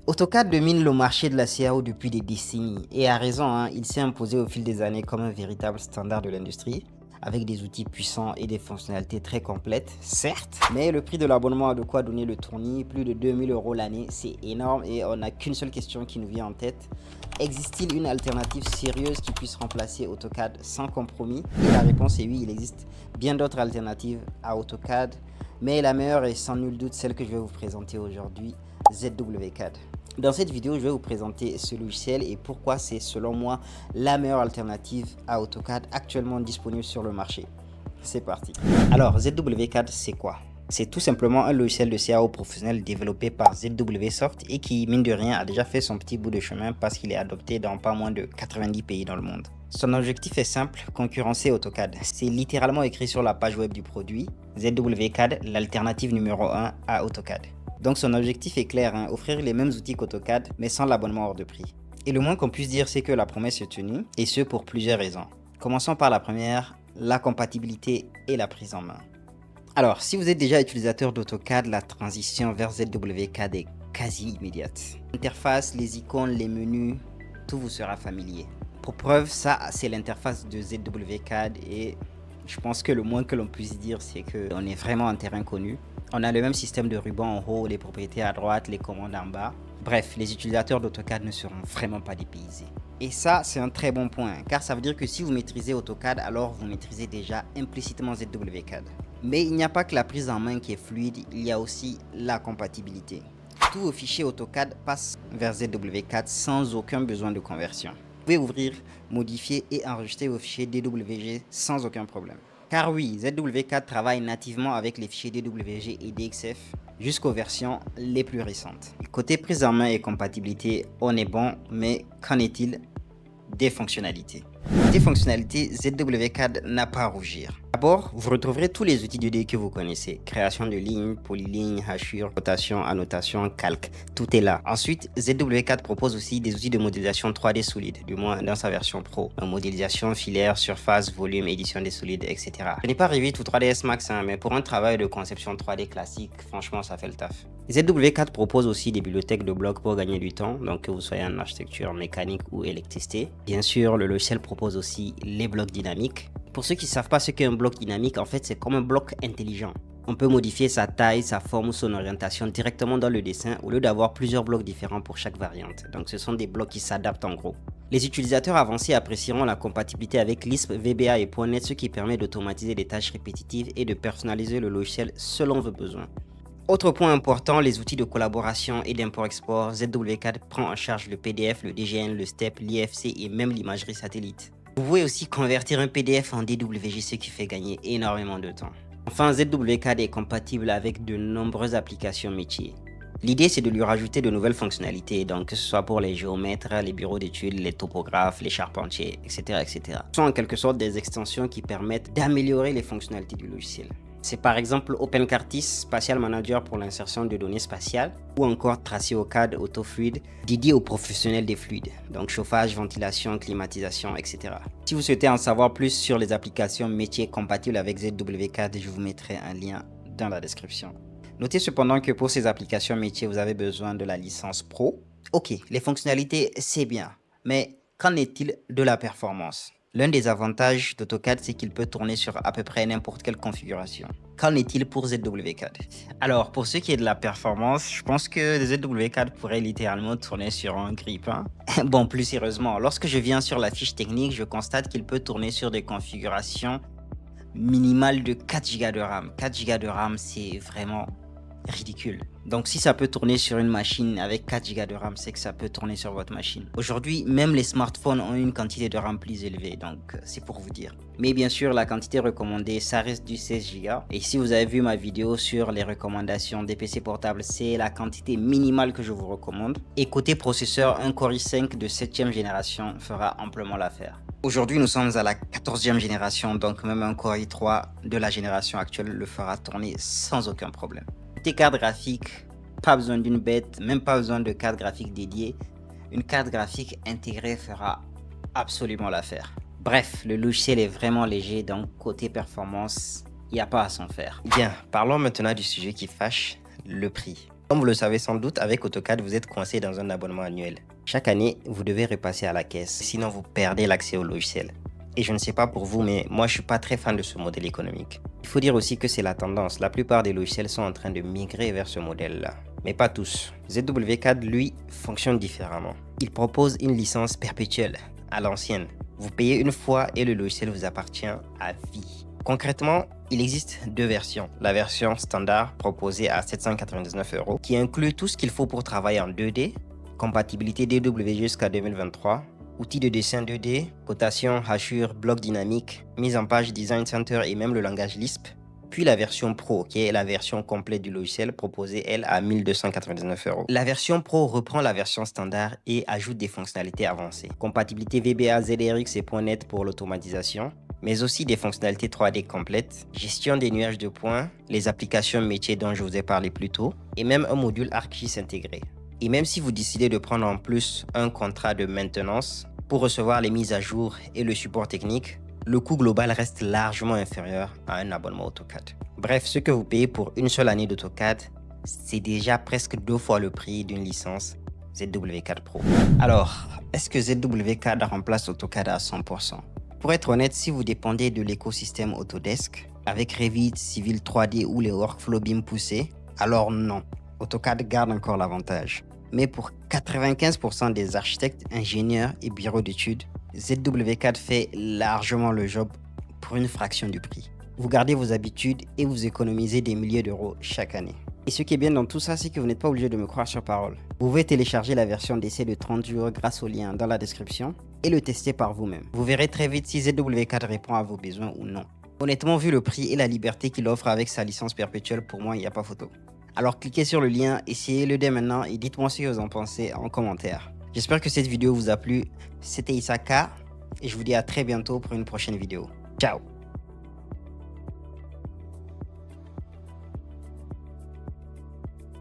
AutoCAD domine le marché de la CAO depuis des décennies et a raison, hein, il s'est imposé au fil des années comme un véritable standard de l'industrie, avec des outils puissants et des fonctionnalités très complètes, certes, mais le prix de l'abonnement a de quoi donner le tournis, plus de 2000 € l'année, c'est énorme et on n'a qu'une seule question qui nous vient en tête. Existe-t-il une alternative sérieuse qui puisse remplacer AutoCAD sans compromis? Et la réponse est oui, il existe bien d'autres alternatives à AutoCAD, mais la meilleure est sans nul doute celle que je vais vous présenter aujourd'hui, ZWCAD. Dans cette vidéo, je vais vous présenter ce logiciel et pourquoi c'est selon moi la meilleure alternative à AutoCAD actuellement disponible sur le marché. C'est parti. Alors, ZWCAD, c'est quoi? C'est tout simplement un logiciel de CAO professionnel développé par ZWSoft et qui, mine de rien, a déjà fait son petit bout de chemin parce qu'il est adopté dans pas moins de 90 pays dans le monde. Son objectif est simple, concurrencer AutoCAD. C'est littéralement écrit sur la page web du produit, ZWCAD, l'alternative numéro 1 à AutoCAD. Donc son objectif est clair, hein, offrir les mêmes outils qu'AutoCAD, mais sans l'abonnement hors de prix. Et le moins qu'on puisse dire, c'est que la promesse est tenue, et ce pour plusieurs raisons. Commençons par la première, la compatibilité et la prise en main. Alors, si vous êtes déjà utilisateur d'AutoCAD, la transition vers ZWCAD est quasi immédiate. L'interface, les icônes, les menus, tout vous sera familier. Pour preuve, ça, c'est l'interface de ZWCAD et je pense que le moins que l'on puisse dire, c'est qu'on est vraiment en terrain connu. On a le même système de ruban en haut, les propriétés à droite, les commandes en bas. Bref, les utilisateurs d'AutoCAD ne seront vraiment pas dépaysés. Et ça, c'est un très bon point, car ça veut dire que si vous maîtrisez AutoCAD, alors vous maîtrisez déjà implicitement ZWCAD. Mais il n'y a pas que la prise en main qui est fluide, il y a aussi la compatibilité. Tous vos fichiers AutoCAD passent vers ZWCAD sans aucun besoin de conversion. Vous pouvez ouvrir, modifier et enregistrer vos fichiers DWG sans aucun problème. Car oui, ZWCAD travaille nativement avec les fichiers DWG et DXF jusqu'aux versions les plus récentes. Côté prise en main et compatibilité, on est bon, mais qu'en est-il des fonctionnalités? Des fonctionnalités, ZWCAD n'a pas à rougir. D'abord, vous retrouverez tous les outils 2D que vous connaissez. Création de lignes, polylignes, hachure, rotation, annotation, calque. Tout est là. Ensuite, ZWCAD propose aussi des outils de modélisation 3D solide, du moins dans sa version pro. Modélisation, filaire, surface, volume, édition des solides, etc. Je n'ai pas revu tout 3ds Max, hein, mais pour un travail de conception 3D classique, franchement, ça fait le taf. ZWCAD propose aussi des bibliothèques de blocs pour gagner du temps, donc que vous soyez en architecture mécanique ou électricité. Bien sûr, le logiciel propose aussi les blocs dynamiques. Pour ceux qui ne savent pas ce qu'est un bloc dynamique, en fait, c'est comme un bloc intelligent. On peut modifier sa taille, sa forme ou son orientation directement dans le dessin au lieu d'avoir plusieurs blocs différents pour chaque variante. Donc ce sont des blocs qui s'adaptent en gros. Les utilisateurs avancés apprécieront la compatibilité avec Lisp, VBA et .NET, ce qui permet d'automatiser des tâches répétitives et de personnaliser le logiciel selon vos besoins. Autre point important, les outils de collaboration et d'import-export. ZWCAD prend en charge le PDF, le DGN, le STEP, l'IFC et même l'imagerie satellite. Vous pouvez aussi convertir un PDF en DWG, ce qui fait gagner énormément de temps. Enfin, ZWCAD est compatible avec de nombreuses applications métiers. L'idée, c'est de lui rajouter de nouvelles fonctionnalités, donc que ce soit pour les géomètres, les bureaux d'études, les topographes, les charpentiers, etc., etc. Ce sont en quelque sorte des extensions qui permettent d'améliorer les fonctionnalités du logiciel. C'est par exemple OpenCartis, Spatial Manager pour l'insertion de données spatiales, ou encore TracioCAD AutoFluid, dédié aux professionnels des fluides, donc chauffage, ventilation, climatisation, etc. Si vous souhaitez en savoir plus sur les applications métiers compatibles avec ZWCAD, je vous mettrai un lien dans la description. Notez cependant que pour ces applications métiers, vous avez besoin de la licence Pro. Ok, les fonctionnalités, c'est bien, mais qu'en est-il de la performance? L'un des avantages d'AutoCAD, c'est qu'il peut tourner sur à peu près n'importe quelle configuration. Qu'en est-il pour ZWCAD? Alors, pour ce qui est de la performance, je pense que ZWCAD pourrait littéralement tourner sur un grille-pain. Bon, plus sérieusement, lorsque je viens sur la fiche technique, je constate qu'il peut tourner sur des configurations minimales de 4 Go de RAM. 4 Go de RAM, c'est vraiment ridicule. Donc si ça peut tourner sur une machine avec 4 Go de RAM, c'est que ça peut tourner sur votre machine. Aujourd'hui, même les smartphones ont une quantité de RAM plus élevée, donc c'est pour vous dire. Mais bien sûr, la quantité recommandée, ça reste du 16 Go. Et si vous avez vu ma vidéo sur les recommandations des PC portables, c'est la quantité minimale que je vous recommande. Et côté processeur, un Core i5 de 7e génération fera amplement l'affaire. Aujourd'hui, nous sommes à la 14e génération, donc même un Core i3 de la génération actuelle le fera tourner sans aucun problème. Côté carte graphique, pas besoin d'une bête, même pas besoin de carte graphique dédiée. Une carte graphique intégrée fera absolument l'affaire. Bref, le logiciel est vraiment léger, donc côté performance, il n'y a pas à s'en faire. Bien, parlons maintenant du sujet qui fâche, le prix. Comme vous le savez sans doute, avec AutoCAD, vous êtes coincé dans un abonnement annuel. Chaque année, vous devez repasser à la caisse, sinon vous perdez l'accès au logiciel. Et je ne sais pas pour vous, mais moi je suis pas très fan de ce modèle économique. Il faut dire aussi que c'est la tendance. La plupart des logiciels sont en train de migrer vers ce modèle-là. Mais pas tous. ZWCAD, lui, fonctionne différemment. Il propose une licence perpétuelle, à l'ancienne. Vous payez une fois et le logiciel vous appartient à vie. Concrètement, il existe deux versions. La version standard proposée à 799 € qui inclut tout ce qu'il faut pour travailler en 2D, compatibilité DW jusqu'à 2023, outils de dessin 2D, cotation, hachure, bloc dynamique, mise en page Design Center et même le langage Lisp. Puis la version Pro, qui est la version complète du logiciel, proposée elle à 1299 €. La version Pro reprend la version standard et ajoute des fonctionnalités avancées. Compatibilité VBA, ZRX et .NET pour l'automatisation, mais aussi des fonctionnalités 3D complètes, gestion des nuages de points, les applications métiers dont je vous ai parlé plus tôt, et même un module ArcGIS intégré. Et même si vous décidez de prendre en plus un contrat de maintenance pour recevoir les mises à jour et le support technique, le coût global reste largement inférieur à un abonnement AutoCAD. Bref, ce que vous payez pour une seule année d'AutoCAD, c'est déjà presque 2 fois le prix d'une licence ZWCAD Pro. Alors, est-ce que ZWCAD remplace AutoCAD à 100%? Pour être honnête, si vous dépendez de l'écosystème Autodesk, avec Revit, Civil 3D ou les workflows BIM poussés, alors non, AutoCAD garde encore l'avantage. Mais pour 95% des architectes, ingénieurs et bureaux d'études, ZWCAD fait largement le job pour une fraction du prix. Vous gardez vos habitudes et vous économisez des milliers d'euros chaque année. Et ce qui est bien dans tout ça, c'est que vous n'êtes pas obligé de me croire sur parole. Vous pouvez télécharger la version d'essai de 30 jours grâce au lien dans la description et le tester par vous-même. Vous verrez très vite si ZWCAD répond à vos besoins ou non. Honnêtement, vu le prix et la liberté qu'il offre avec sa licence perpétuelle, pour moi, il n'y a pas photo. Alors cliquez sur le lien, essayez-le dès maintenant et dites-moi ce que vous en pensez en commentaire. J'espère que cette vidéo vous a plu. C'était Issaka et je vous dis à très bientôt pour une prochaine vidéo. Ciao!